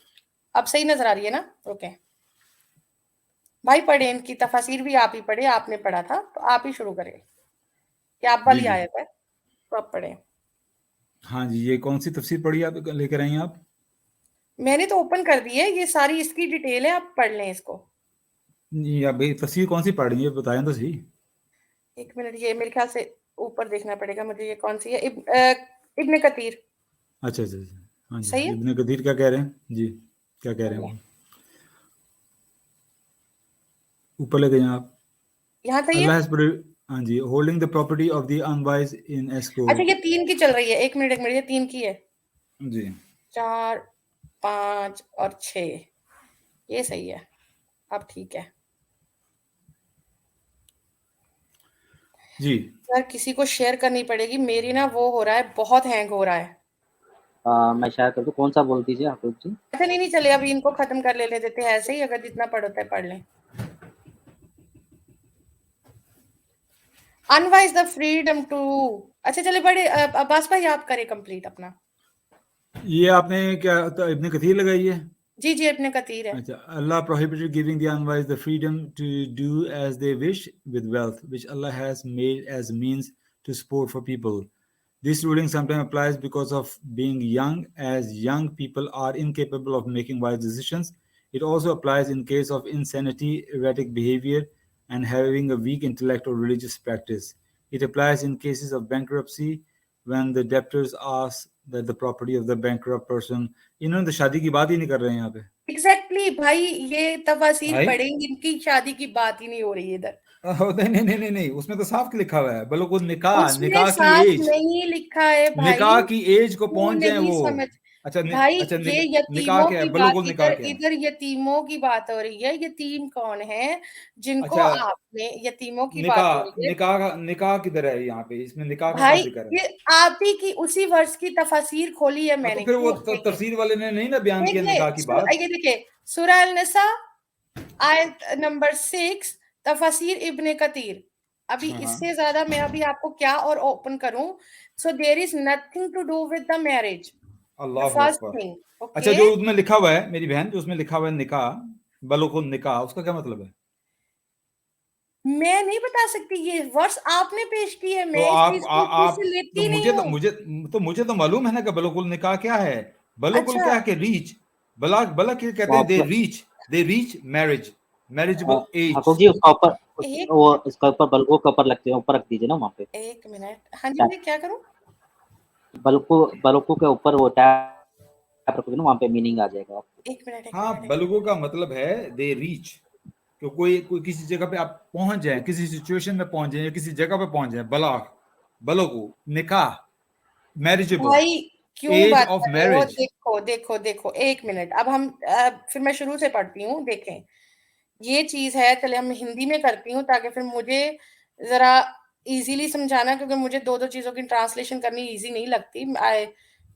अब सही नजर आ रही है ना? ओके भाई, पढ़े इनकी तफसीर भी आप ही पढ़े, आपने पढ़ा था तो आप ही शुरू करें। क्या आप जी वाली जी आयत है तो आप पढ़े। हाँ जी, ये कौन सी तफसीर पढ़ी आप लेकर आई हैं आप? मैंने तो ओपन कर दी है, ये सारी इसकी डिटेल है, आप पढ़ लें इसको। जी, आप भाई तफसीर कौन सी पढ़ रही है बताएं तो सही। एक मिनट, ये मेरे ख्याल से ऊपर देखना पड़ेगा मुझे, ये कौन सी है? इब्न कतीर। अच्छा अच्छा अच्छा, हाँ सही जी, है? इब्न कतीर क्या कह रहे हैं जी, क्या कह रहे हैं वो? ऊपर ले गए आप। यहाँ सही है? अल्लाह has हाँ जी, holding the property of the unwise in escrow. अच्छा, ये 3 की चल रही है। एक मिनट ये 3 की है। जी 4 5 और 6 ये सही है। अब ठीक है जी। यार, किसी को शेयर करनी पड़ेगी। मेरी ना वो हो रहा है, बहुत हैंग हो रहा है। मैं शेयर कर दूं, कौन सा बोल दीजिए आप लोग जी। अच्छा नहीं चले, अभी इनको खत्म कर ले देते हैं ऐसे ही, अगर जितना पढ़ता है पढ़ लें। Unwise the freedom to. अच्छा चले बड़े, अब्बास भाई आप करें कंप्लीट अपना। ये आपने क्या तो इब्न कतीर लगाई है? जी जी, अपने कतीर है। अच्छा, Allah prohibited giving the unwise the freedom to do as they wish with wealth, which Allah has made as means to support for people. This ruling sometimes applies because of being young, as young people are incapable of making wise decisions. It also applies in case of insanity, erratic behavior, and having a weak intellect or religious practice. It applies in cases of bankruptcy when the debtors ask that the property of the bankrupt person. इन्होंने तो शादी की बात ही नहीं कर रहे हैं यहाँ पे। एग्जैक्टली भाई, ये तफसीर भाई पढ़ेंगे, इनकी शादी की बात ही नहीं हो रही है इधर। नहीं नहीं नहीं नहीं नहीं, उसमें तो साफ लिखा हुआ है बलुगुल निकाह, उसमें निकाह की साफ एज, नहीं लिखा है भाई। निकाह की एज को तू पहुंच जाए नहीं वो। समझ अच्छा भाई, अच्छा ये निकाह यतीमों क्या की है? बात, बलुगुल निकाह इधर क्या है? इधर यतीमों की बात हो रही है। यतीम कौन है जिनको अच्छा, आपने, यतीमों की बात हो रही है निकाह किधर है यहाँ पे? इसमें निकाह का भाई। क्या जिक्र है? ये आप ही की उसी वर्ष की तफसीर खोली है हाँ, तो मैंने, फिर वो क्यों देखिए तफसीर वाले ने नहीं ना बयान किया निकाह की बात। ये देखिए, सूरह अल-निसा आयत नंबर 6 तफसीर इब्न कतीर। अभी हाँ हाँ इससे ज्यादा मैं अभी आपको क्या और ओपन करूं? So there is nothing to do with the marriage, the Allah first अकबर। थिंग। अच्छा, ओके, जो उसमें लिखा हुआ है मेरी बहन, जो उसमें लिखा हुआ है निकाह, बलुगुल निकाह, उसका क्या मतलब है? मैं नहीं बता सकती, ये वर्ष आपने पेश की है, तो मैं इस चीज को खुद आप से तो लेती नहीं हूँ। मुझे तो मालूम है ना कि बलुगुल निकाह क्या है। बलुगुल अच्छा क्या है कि रीच, बला क्या कहते हैं? They reach marriageable age. Thakur ji, उसका ऊपर एक वो इसका ऊपर बल्कू के ऊपर लगते हैं, ऊपर रख दीजिए ना वहाँ पे। एक मिनट, हाँ जी, मैं क्या करूं? बल्कू के ऊपर वो टैप रखोगे ना, वहाँ पे मीनिंग आ जाएगा आपको। एक मिनट हाँ, बलुगु का मतलब है दे रीच, कि कोई किसी जगह पे आप पहुंच जाए, किसी सिचुएशन में पहुंच जाए, किसी जगह पे पहुंच जाए। बलुगु निकाह, मैरिजेबल, भाई क्यों एज बात ऑफ कर रहे हो? मैरिज। देखो एक मिनट, अब हम फिर मैं शुरू से पढ़ती हूँ। देखें, ये चीज है, चले हम हिंदी में करती हूँ ताकि फिर मुझे जरा इजीली समझाना, क्योंकि मुझे दो चीजों की ट्रांसलेशन करनी इजी नहीं लगती। I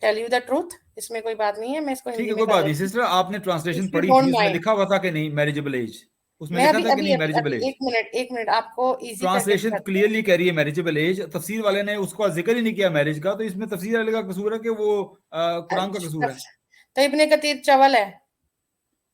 tell you the truth, इसमें कोई बात नहीं है, मैं इसको ठीक हिंदी है, में कोई कर बात नहीं देती हूँ सिस्टर, आपने ट्रांसलेशन इफ यू पढ़ी डोंट थी, उसमें माइंड। लिखा हुआ था कि नहीं मैरिजेबल एज? उसमें मैं लिखा अभी था कि अभी नहीं अभी, मैरिजेबल अभी एज? एक मिनट आपको इजी करके ट्रांसलेशन बताते हैं। क्लियरली कह रही है मैरिजेबल एज, तफसीर वाले ने उसका जिक्र ही नहीं किया मैरिज का, तो इसमें तफसीर वाले का कसूर है कि वो कुरान का कसूर है? तो इब्ने कतीर चवल है,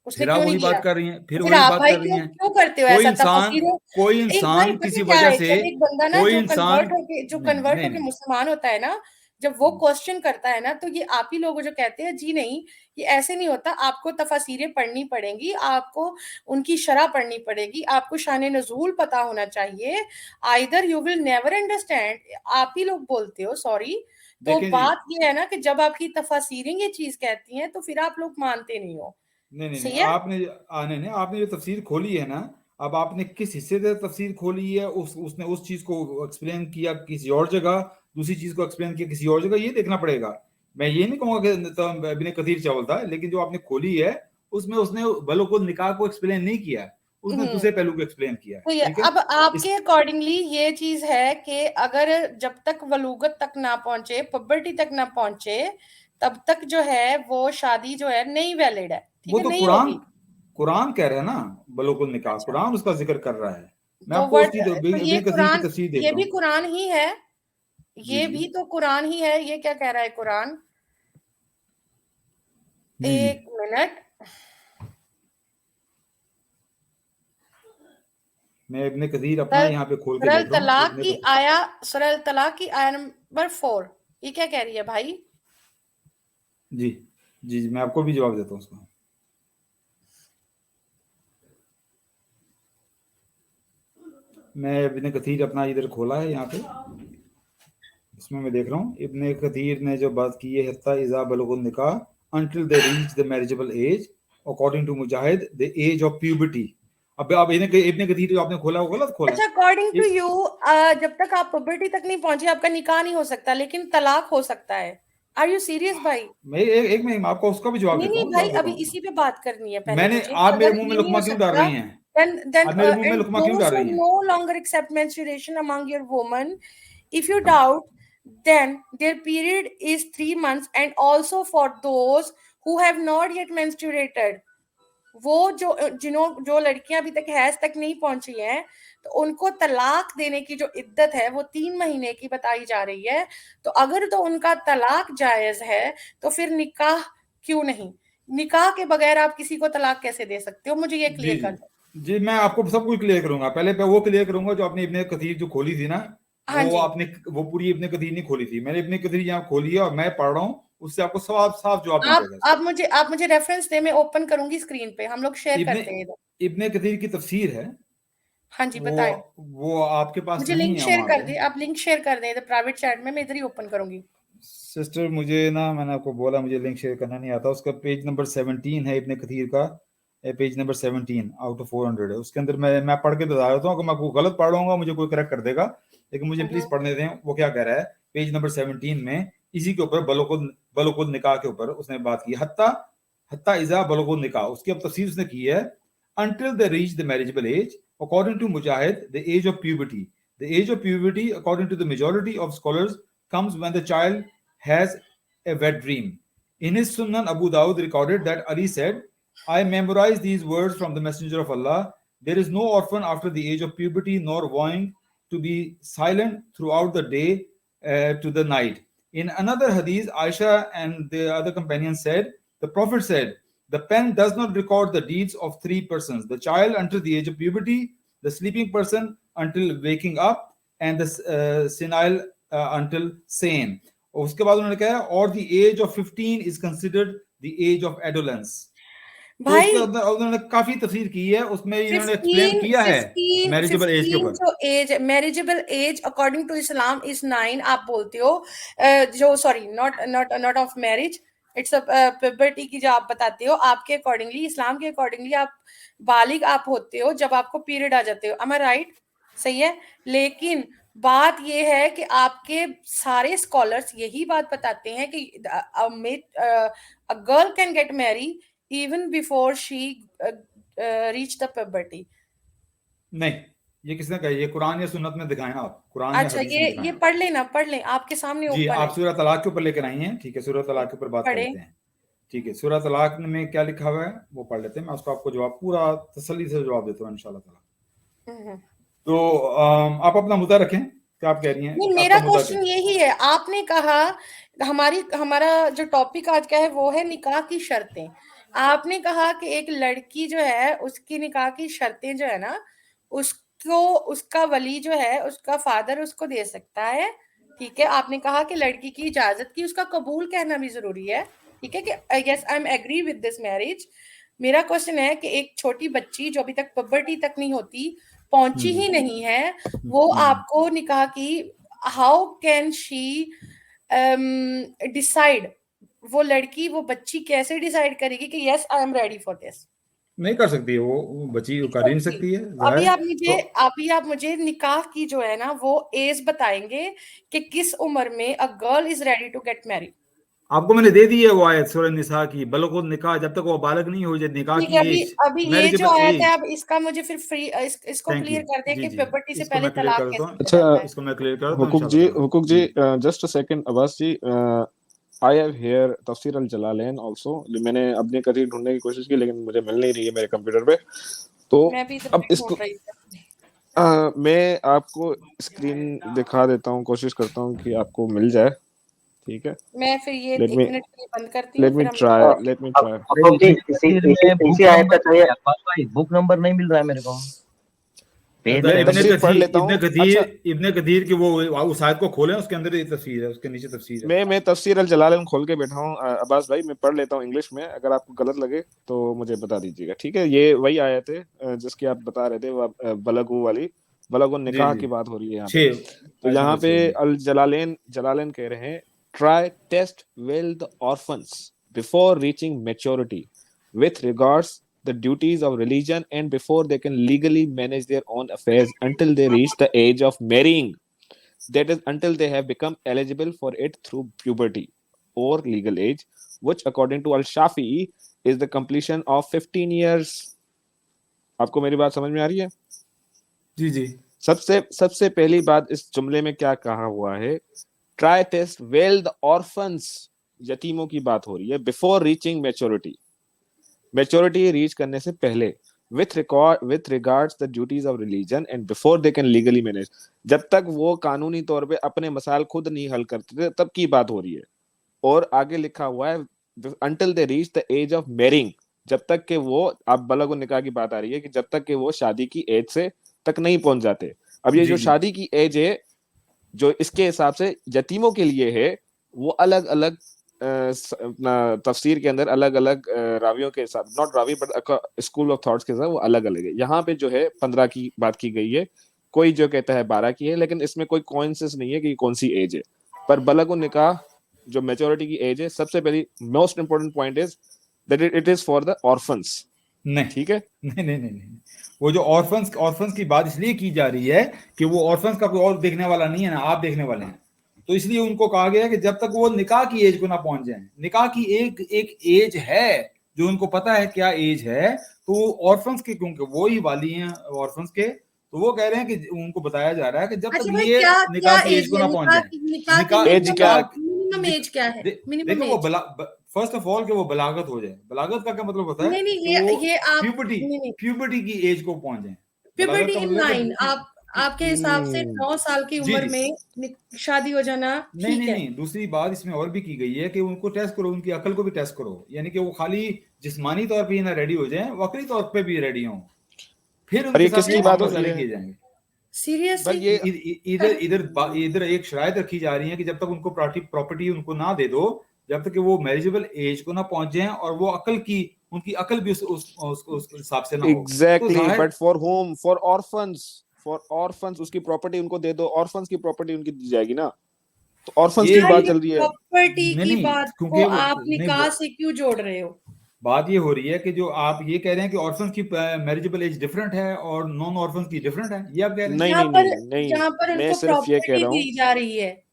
उसने फिर आप क्यों नहीं वही किया? बात कर रही हैं, फिर फिर वही आप बात भाई कर रही क्यों हैं। क्यों करते हो कोई ऐसा इंसान तफसीरों? कोई एक भाई इंसान पता किसी क्या वजह है, से जब एक बंदा ना कोई जो इंसान कन्वर्ट नहीं होके नहीं मुसलमान होता है ना, जब वो क्वेश्चन करता है ना, तो ये आप ही लोग जो कहते हैं जी नहीं, ये ऐसे नहीं होता, आपको तफसीरें पढ़नी पड़ेंगी, आपको उनकी शरह पढ़नी पड़ेगी, आपको शान नज़ूल पता होना चाहिए, either you will never understand. आप ही लोग बोलते हो, सॉरी। तो देखें जी, बात ये है ना कि जब आपकी तफसीरें ये चीज कहती हैं तो फिर आप लोग मानते नहीं हो। नहीं नहीं नहीं सही है। आपने आने ने आपने जो तफसीर खोली है ना, अब आपने किस हिस्से से तफसीर खोली है, उसने उस चीज को एक्सप्लेन किया किसी और जगह, दूसरी चीज को एक्सप्लेन किया किसी और जगह, ये देखना पड़ेगा। मैं ये नहीं कहूंगा कि तो इब्ने कसीर चावल था, लेकिन जो आपने खोली है उसमें उसने बलोकुल निकाह को एक्सप्लेन नहीं किया है, उसने दूसरे पहलू को एक्सप्लेन किया है। तो ये ठीक है, अब आपके अकॉर्डिंगली ये चीज है कि अगर जब तक वलूगत तक ना पहुंचे, पबर्टी तक ना पहुंचे, तब तक जो है वो शादी जो है नहीं वैलिड है। ठीक वो है, तो नहीं कुरान होगी। कुरान कह रहा है ना, बलोकुल निकाह अच्छा, कुरान उसका जिक्र कर रहा है। मैं तो आपको वर्ड उसकी तो ये इब्ने कसीर की कुरान, तफसीर देता ये भी हूँ। कुरान ही है, जी ये जी भी तो कुरान ही है। ये क्या कह रहा है कुरान? जी जी, एक मिनट। मैं इब्ने कसीर अपना सरल यहाँ पे खोल के सरल देख रहा हूँ तलाक इब्ने की कसीर। आया, सरल तलाक की आया नंबर 4, ये क्या कह रही है भाई? जी जी जी, मैं आपको भी जवाब देता हूँ उसका। मैं इब्ने कसीर अपना इधर खोला है यहाँ पे, इसमें मैं देख रहा हूँ इब्ने कसीर ने जो बात की है, हत्ता इज़ा बलुगुन निकाह until they reach the marriageable age according to Mujahid the age of puberty। अब इब्ने कसीर जो आपने खोला वो गलत खोला अच्छा, है। अकॉर्डिंग टू ये- यू जब तक आप पुबर्टी तक नहीं पहुंचे आपका निकाह नहीं हो सकता, लेकिन तलाक हो सकता है। आर यू सीरियस भाई? मैं एक मिनट मैं आपको उसका भी जवाब नहीं देता नहीं हूँ, भाई, जवाब देता अभी हूँ इसी उसका। पे बात करनी है पहले मैंने मुझे, कि आप मेरे अगर मुंह में ये नहीं लुकमा हो क्यों डाल सकता, रही हैं? then आप मेरे मुंह में and लुकमा क्यों those डाल who रही हैं? no longer accept menstruation among your women, if you doubt, then their period is 3 months, and also for those who have not yet menstruated, वो जो लड़कियां अभी तक हैज तक नहीं पहुंची हैं, तो उनको तलाक देने की जो इद्दत है वो 3 महीने की बताई जा रही है। तो अगर तो उनका तलाक जायज है, तो फिर निकाह क्यों नहीं? निकाह के बगैर आप किसी को तलाक कैसे दे सकते हो? मुझे ये जी क्लियर जी कर दो। जी, मैं आपको सब कुछ क्लियर करूंगा। पहले मैं वो क्लियर करूंगा जो आपने इब्ने कसीर जो खोली थी ना, हाँ वो जी। आपने वो पूरी इब्ने कसीर नहीं खोली थी, मैंने इब्ने कसीर यहाँ खोली है और मैं पढ़ रहा हूँ, उससे आपको साफ साफ जवाब मिल जाएगा इसका। आप मुझे रेफरेंस दे, मैं ओपन करूंगी स्क्रीन पे, हम लोग शेयर इब्ने करते हैं इधर। इब्ने कसीर की तफसीर है, हाँ जी, वो बताएं। वो आपके पास मुझे नहीं लिंक है शेयर वहां कर पे। दे, आप लिंक शेयर कर दें इधर प्राइवेट चैट में, मैं इधर ही ओपन करूंगी। सिस्टर मुझे ना, मैंने आपको बोला मुझे लिंक शेयर करना नहीं आता। उसका पेज नंबर 17 है इब्ने कसीर का, पेज नंबर 17 आउट ऑफ 400 है। उसके अंदर मैं पढ़ के बता देता हूँ, अगर मैं कोई गलत पढ़ रहा हूँ मुझे कोई करेक्ट कर देगा, लेकिन मुझे प्लीज पढ़ने दें वो क्या कह रहा है। पेज नंबर 17 में इसी के ऊपर बलोकुल निकाह के ऊपर उसने बात की, हत्ता हत्ता इज़ा बलोकुल निकाह, उसकी अब तफसीर उसने की है। until they reach the marriageable age according to Mujahid, the age of puberty. The age of puberty according to the majority of scholars comes when the child has a wet dream. In his Sunan, Abu Dawud recorded that Ali said, I memorized these words from the Messenger of Allah. There is no orphan after the age of puberty, nor vowing to be silent throughout the day to the night. In another hadith, Aisha and the other companions said, the Prophet said, the pen does not record the deeds of 3 persons: the child until the age of puberty, the sleeping person until waking up, and the senile until sane. उसके बाद उन्होंने कहा और the age of 15 is considered the age of adolescence. तो उसके भाई अंदर उन्होंने काफी तफसीर की है, उसमें इन्होंने एक्सप्लेन 15 किया है 15 मैरिजेबल एज के 15 ऊपर। जो age, marriageable age according to Islam is 9, आप बोलते हो। जो sorry, not not not of marriage, it's puberty की जो आप बताते हो, आपके अकॉर्डिंगली, इस्लाम के अकॉर्डिंगली आप बालिग आप होते हो जब आपको पीरियड आ जाते हो। M I right? सही है। लेकिन बात यह है कि आपके सारे स्कॉलर्स यही बात बताते हैं कि a girl can get Mary even before she reached the puberty. नहीं, ये किसने कहा? ये कुरान या सुन्नत में दिखाएं आप, कुरान या अच्छा, हदीस में ये दिखाएं। पढ़ लेना, पढ़ लें, आपके सामने जी, ओपन आप है। सूरह तलाक के ऊपर लेकर आई हैं, ठीक है, सूरह तलाक के ऊपर बात कर पढ़े। लेते हैं। ठीक है, सूरह तलाक में क्या लिखा हुआ है वो पढ़ लेते हैं, मैं उसको आपको जवाब पूरा तसल्ली से जवाब देता हूँ इंशाल्लाह ताला। तो आप अपना मुद्दा रखें, क्या आप कह रही हैं? नहीं, आपका मेरा मुद्दा क्वेश्चन क्या? यही है। आपने कहा हमारा जो टॉपिक आज का है वो है निकाह की शर्तें, आपने कहा कि एक लड़की जो है उसकी निकाह की शर्तें जो है ना, उसको उसका वली जो है उसका फादर उसको दे सकता है, ठीक है। आपने कहा कि लड़की की इजाजत की, उसका कबूल कहना भी जरूरी है, ठीक है, कि yes I am agree with this marriage. मेरा क्वेश्चन है कि एक छोटी बच्ची जो अभी तक पबर्टी तक नहीं होती, पहुंची ही नहीं है, वो आपको निकाह की, हाउ कैन शी डिसाइड, वो लड़की वो बच्ची कैसे डिसाइड करेगी कि yes I am ready for this? नहीं कर सकती है, वो बच्ची कर ही नहीं सकती है, अभी जाहिर। आप मुझे निकाह की जो है ना वो एज बताएंगे कि किस उम्र में a girl is ready to get married. आपको मैंने दे दी है वो आयत सूरह निसा की, बलगुन निकाह, जब तक वो बालग नहीं हो जाए, निकाह ठीक की है, अभी एज, अभी ये जो मैरिजेबल आयत है, एज। अब इसका मुझे फिर इसको थैंक यू। क्लियर कर दे जी कि जी, प्यूबर्टी से इसको पहले मैं क्लियर तलाक कर देता कैसे हूँ, दिया जाता है। इसको मैं क्लियर कर देता हूँ इंशाल्लाह। हुकुक जी, just a second, Abbas ji, I have here तफसीर अल जलालैन also। मैंने अपने करीब ढूंढने की कोशिश की लेकिन मुझे मिल नहीं रही है मेरे कंप्यूटर पे, तो मैं भी इधर अब पे इसको ढूंढ रही थी। मैं आपको स्क्रीन दिखा देता हूँ, कोशिश करता हूँ कि आपको मिल जाए, ठीक है। मैं फिर ये लेट 1 मी मिनट के लिए बंद करती हूँ, फिर हम लेट मी ट्राई। हुकुक जी, इसी आयत का चाहिए। भाई बुक नंबर नहीं मिल रहा है मेरे को। पेज मैं इब्ने तफसीर पढ़ कथीर, लेता हूँ। अच्छा, इब्ने कथीर की वो उस आयत को खोलें, उसके अंदर ये तफसीर है, उसके नीचे तफसीर है। मैं तफसीर अल जलालैन खोल के बैठा हूँ अब्बास भाई, मैं पढ़ लेता हूँ इंग्लिश में, अगर आपको गलत लगे तो मुझे बता दीजिएगा, ठीक है। ये वही आयत है जिसकी आप बता रहे थे, वो बलगु वाली, बलगु जी निकाह जी, की बात हो रही है यहाँ पे। 6, तो आयत यहाँ नंबर पे 6 जी। अल जलालैन कह रहे हैं, try test well the orphans before reaching maturity with regards the duties of religion and before they can legally manage their own affairs until they reach the age of marrying, that is until they have become eligible for it through puberty or legal age, which according to al-Shafi'i is the completion of 15 years। आपको मेरी बात समझ में आ रही है? जी जी, सबसे पहली बात इस जुमले में क्या कहा हुआ है, try test well the orphans, यतीमों की बात हो रही है, बिफोर रीचिंग मैच्योरिटी रीच करने से पहले, with regards the duties of religion and before they can legally manage, जब तक वो कानूनी तौर पे अपने मसाइल खुद नहीं हल करते थे तब की बात हो रही है। और आगे लिखा हुआ है until they reach the age of marrying, जब तक कि वो, आप बलग निकाह की बात आ रही है कि जब तक कि वो शादी की एज से तक नहीं पहुंच जाते। अब ये जी जो जी, शादी की एज है जो इसके हिसाब से यतीमों के लिए है, वो अलग अलग तफसीर के अंदर अलग अलग रावियों के हिसाब, not Ravi but school of thoughts के साथ वो अलग अलग है। यहाँ पे जो है 15 की बात की गई है, कोई जो कहता है 12 की है, लेकिन इसमें कोई कोइंसिडेंस नहीं है कि कौन सी एज है। पर बलग निकाह जो मेच्योरिटी की एज है, सबसे पहली most important point is that it is for the orphans. नहीं ठीक है, नहीं, वो जो ऑर्फन्स की बात इसलिए की जा रही है कि वो ऑर्फन्स का कोई और देखने वाला नहीं है ना, आप देखने वाले हैं, तो इसलिए उनको कहा गया कि जब तक वो निकाह की एज को ना पहुंच जाए। निकाह की एक एज है जो उनको पता है क्या एज है, तो ऑर्फन्स के, क्योंकि वो ही वाली हैं ऑर्फन्स के, तो वो कह रहे हैं कि उनको बताया जा रहा है कि जब अच्छा तक भाई, ये क्या निकाह की एज एज को है? ना पहुंच जाए। निकाह एज क्या है? मिनिमम एज क्या है? मिनिमम देखो, वो एज फर्स्ट ऑफ ऑल कि वो बलागत हो जाए। बलागत का क्या मतलब होता है? नहीं नहीं, कि वो ये आप प्यूबर्टी की एज को पहुंच जाए। प्यूबर्टी बलागत का इन मतलब है 9, कि आपके हिसाब से 9 साल की जी उम्र जी, में शादी हो जाना नहीं ठीक है? नहीं, दूसरी बात इसमें और भी की गई है कि उनको टेस्ट करो, उनकी अकल को भी टेस्ट करो, यानी कि वो खाली जिस्मानी तौर पे ही ना रेडी हो जाए, वो अकली तौर पे भी रेडी हों, फिर और उनके ये साथ किसकी बात हो मामले रही जारी है? किए जाएंगे। पर सीरियसली? ये इधर एक शरायत रखी जा रही है कि जब तक उनको प्रॉपर्टी उनको ना दे दो, जब तक कि वो मैरिजेबल एज को ना पहुंच जाएं और वो उनकी अकल भी उस हिसाब से ना हो। एग्जैक्टली, तो जाहिर, but for home, for orphans उसकी प्रॉपर्टी उनको दे दो, ऑर्फन्स की प्रॉपर्टी उनकी दी जाएगी ना, तो ऑर्फन्स की बात चल रही है। प्रॉपर्टी की नहीं, बात क्योंकि को वो आप नहीं, निकाह से क्यों जोड़ रहे हो? बात ये हो रही है कि जो आप ये कह रहे हैं कि ऑर्फन्स की मैरिजेबल एज डिफरेंट है और नॉन ऑर्फन्स की डिफरेंट है, ये आप कह रहे हैं? नहीं जहाँ नहीं पर नहीं नहीं, जहाँ पर मैं उनको सिर्फ ये कह प्रॉपर्टी रहा हूँ, दी जा रही है।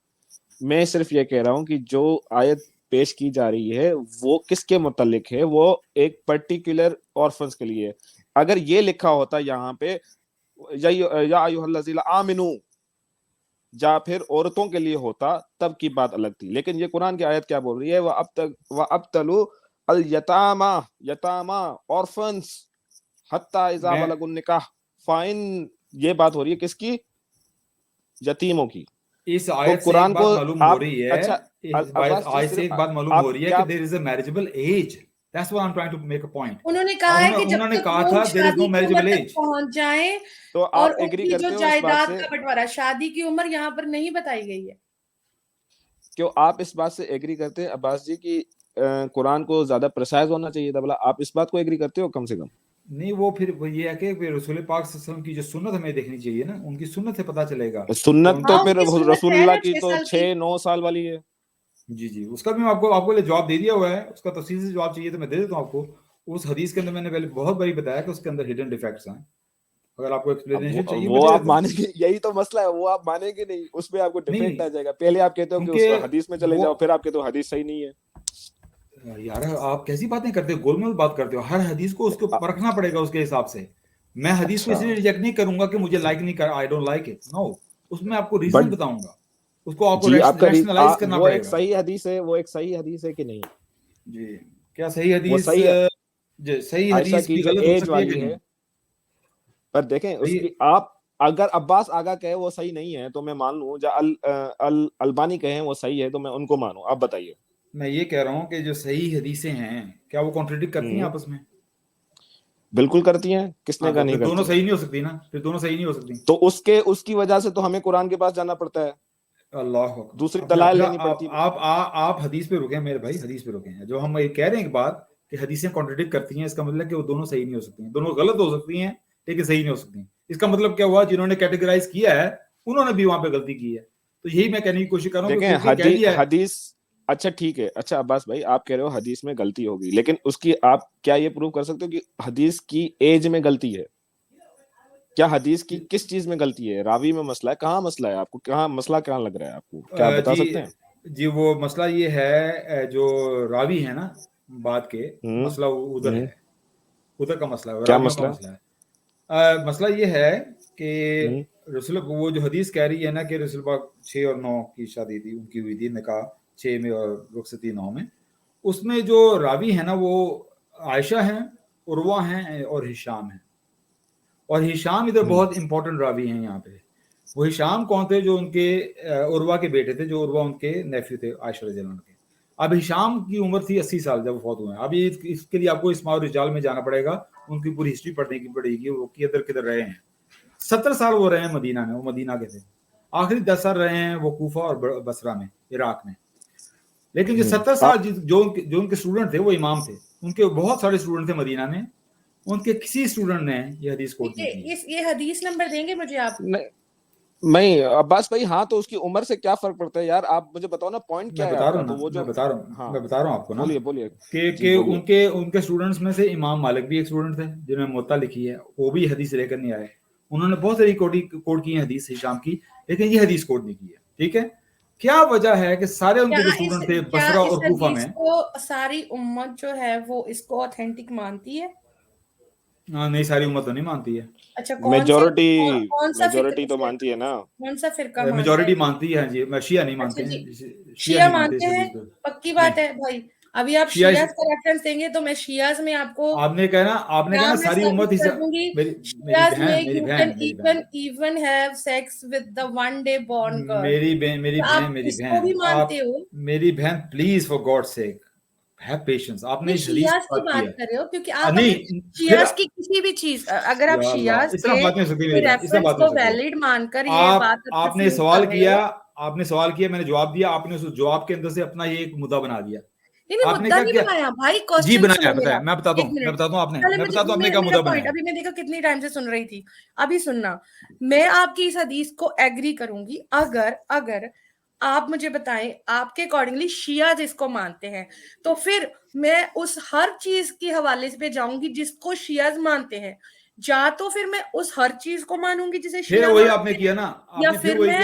मैं सिर्फ ये कह रहा हूँ कि जो आयत पेश की जा रही है वो किसके मुतालिक है, वो एक पर्टिकुलर ऑर्फन्स के लिए है। अगर ये लिखा होता यहाँ पे या अय्युहल्लज़ीना आमिनू, या फिर औरतों के लिए होता, तब की बात अलग थी। लेकिन ये कुरान की आयत क्या बोल रही है, वह अब तलु अल यतामा ऑर्फन्स हत्ता इज़ा बलगुन निकाह फाइन, ये बात हो रही है किसकी? यतीमों की। इस तो आयत से कुरान एक को बात मालूम हो आप, रही है, अच्छा इस आयत से एक बात मालूम हो आप रही है क्या, कि there is a marriageable age, That's what I'm trying to make a point. उन्होंने कहा है कि जब उन्होंने तक कहा वो था there is शादी no की marriageable उम्र तक age. पहुंच जाएं तो और आप एग्री उनकी करते जो हो इस बात जायदाद से? का बंटवारा, शादी की उम्र यहाँ पर नहीं बताई गई है। क्यों आप इस बात से एग्री करते हैं अब्बास जी की कुरान को ज्यादा प्रिसाइज होना चाहिए था? भला आप इस बात को एग्री करते हो कम से कम? नहीं, वो फिर वो ये है कि रसूल पाक सल्लल्लाहु अलैहि वसल्लम की जो सुन्नत हमें देखनी चाहिए ना, उनकी सुन्नत से पता चलेगा। सुन्नत तो हाँ, फिर उसकी सुन्नत है रसूलुल्लाह ना की 6 तो साल की। 6-9 साल वाली है। जी जी, उसका भी मैं आपको लिए जवाब दे दिया हुआ है। उसका तफसील से जवाब चाहिए तो मैं दे देता हूँ आपको। उस हदीस के अंदर मैंने पहले बहुत बारी बताया कि उसके अंदर हिडन डिफेक्ट्स हैं। अगर आपको एक्सप्लेनेशन चाहिए वो आप मानेंगे, यही तो मसला है, वो आप मानेंगे नहीं, उसमें आपको डिफेक्ट आ जाएगा। पहले आप कहते हो कि उस हदीस में चले जाओ, फिर आप कहते हो हदीस सही नहीं है। यार आप कैसी बातें करते हो, गोलमोल बात करते हो। हर हदीस को उसको परखना पड़ेगा उसके हिसाब से। मैं हदीस को इसलिए रिजेक्ट नहीं करूंगा कि मुझे लाइक नहीं कर, I don't like it, no. उसमें आपको रीजन बताऊंगा, उसको आपको रैशनलाइज करना वो पड़ेगा। एक सही हदीस है, वो एक सही हदीस है कि नहीं? जी, क्या सही हदीस? सही आयशा हदीस की भी जो गलत हो एज सकती वाली है, पर देखें उसकी आप अगर अब्बास आगा कहे वो सही नहीं है तो मैं मान लूं, अलबानी कहे वो सही है तो मैं उनको मानूं। आप बताइए। मैं ये कह रहा हूँ कि जो सही हदीसें हैं क्या वो कॉन्ट्रडिक्ट करती हैं आपस में? बिल्कुल करती हैं, किसने कहा नहीं करती? दोनों सही नहीं हो सकती ना, फिर दोनों सही नहीं हो सकती। तो उसकी वजह से तो हमें कुरान के पास जाना पड़ता है, अल्लाह दूसरी दलाइल लेनी पड़ती है। आप हदीस पे रुके मेरे भाई, हदीस पे रुके हैं। जो हम ये कह रहे हैं एक बात कि हदीसें कॉन्ट्रडिक्ट करती हैं, इसका मतलब कि वो दोनों सही नहीं हो सकती हैं। दोनों गलत हो सकती हैं लेकिन सही नहीं हो सकती। इसका मतलब क्या हुआ? जिन्होंने कैटेगराइज किया है उन्होंने भी वहां पे गलती की है। तो यही मैं कहने की कोशिश कर रहा हूँ। हदीस अच्छा ठीक है, अच्छा अब्बास भाई आप कह रहे हो हदीस में गलती होगी, लेकिन उसकी आप क्या ये प्रूव कर सकते हो कि हदीस की एज में गलती है? क्या हदीस की किस चीज में गलती है? रावी में मसला है? कहाँ मसला है? आपको कहाँ मसला कहाँ लग रहा है आपको? क्या आप बता सकते हैं? जी वो मसला ये है, जो रावी है ना बात के, मसला उधर है, उधर का मसला है। क्या मसला है? मसला ये है कि रसूल वो जो हदीस कह रही है ना कि रसूल पाक 6 और 9 की शादी थी, उनकी हुई थी निकाह 6 में और रुखसती 9 में। उसमें जो रावी है ना वो आयशा हैं, उर्वा हैं और हिशाम हैं। और हिशाम इधर बहुत इंपॉर्टेंट रावी हैं यहाँ पे। वो हिशाम कौन थे? जो उनके उर्वा के बेटे थे, जो उर्वा उनके नेफ्यू थे आयशा रज़ी अल्लाह अन्हा के। अब हिशाम की उम्र थी 80 साल जब फौत हुए। अब इसके लिए आपको इस्माउल रिजाल में जाना पड़ेगा, उनकी पूरी हिस्ट्री पढ़ने की पड़ेगी, वो किधर किधर रहे हैं। 70 साल वो रहे हैं मदीना में, वो मदीना के थे। आखिरी 10 साल रहे हैं वो कूफा और बसरा में, इराक में। लेकिन जो 70 साल जो उनके स्टूडेंट थे वो इमाम थे। उनके बहुत सारे स्टूडेंट थे मदीना में, उनके किसी स्टूडेंट ने ये हदीस कोट नहीं की। ये हदीस नंबर देंगे मुझे आप? नहीं अब्बास भाई, हाँ तो उसकी उम्र से क्या फर्क पड़ता है यार? आप मुझे बताओ ना पॉइंट क्या है आपका? तो वो जो मैं बता रहा हूँ आपको ना, बोलिए कि उनके स्टूडेंट्स में से इमाम मालिक भी एक स्टूडेंट थे जिन्होंने मुत्ता लिखी है, वो भी हदीस लेकर नहीं आए। उन्होंने बहुत सारी कोट की है हदीस हिशाम की, लेकिन ये हदीस कोट नहीं की है। ठीक है, क्या वजह है कि सारे उनके जो स्टूडेंट थे बसरा और कूफा में, सारी उम्मत जो है वो इसको ऑथेंटिक मानती है? नहीं, सारी उम्मत तो नहीं मानती है। अच्छा, मेजॉरिटी तो मानती है ना। कौन सा फिरका? मेजॉरिटी मानती है जी, शिया नहीं मानते हैं। शिया मानते हैं, पक्की बात है भाई। अभी आप शियाज का रेफरेंस देंगे तो मैं शियाज में आपको आपने कहना सारी उम्मत ही शियाज में you can even have sex with the one day born girl. मेरी बहन please for God sake have patience. आपने शियाज की बात कर रहे हो क्योंकि आप शियाज की किसी भी चीज, अगर आप शियाज के रेफरेंस को वैलिड मानकर ये बात आपने सवाल किया, मैंने जवाब दिया, आपने उस जवाब के अंदर से अपना ये एक मुद्दा बना दिया। आपने क्या किया भाई? जी बनाया, बताया, मैं बताता हूँ आपने क्या मुद्दा बनाया। अभी मैं देखो कितनी टाइम से सुन रही थी। अभी सुनना, मैं आपकी इस हदीस को एग्री करूंगी अगर आप मुझे बताएं आपके अकॉर्डिंगली शियाज इसको मानते हैं, तो फिर मैं उस हर चीज के हवाले पे जाऊंगी जिसको शियाज मानते हैं, या तो फिर मैं उस हर चीज को मानूंगी जिसे शिया वही आपने किया ना, या फिर मैं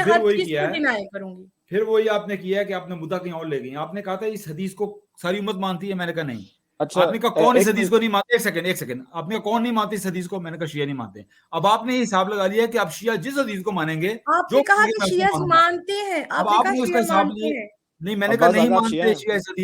हर चीज को डिनाई करूंगी। फिर वही आपने किया है कि आपने मुद्दा कहीं और ले गई। आपने कहा था इस हदीस को सारी उम्मत मानती है, मैंने कहा नहीं। अच्छा, आपने कहा कौन इस हदीस को नहीं मानते? एक सेकंड, आपने कहा कौन नहीं मानते इस हदीस को? मैंने कहा शिया नहीं मानते। अब आपने हिसाब लगा लिया कि आप शिया जिस हदीस को मानेंगे, आपने कहा कि शिया मानते हैं, अब आपने उसका हिसाब लिया। नहीं, मैंने कहा नहीं मानते शिया इस हदीस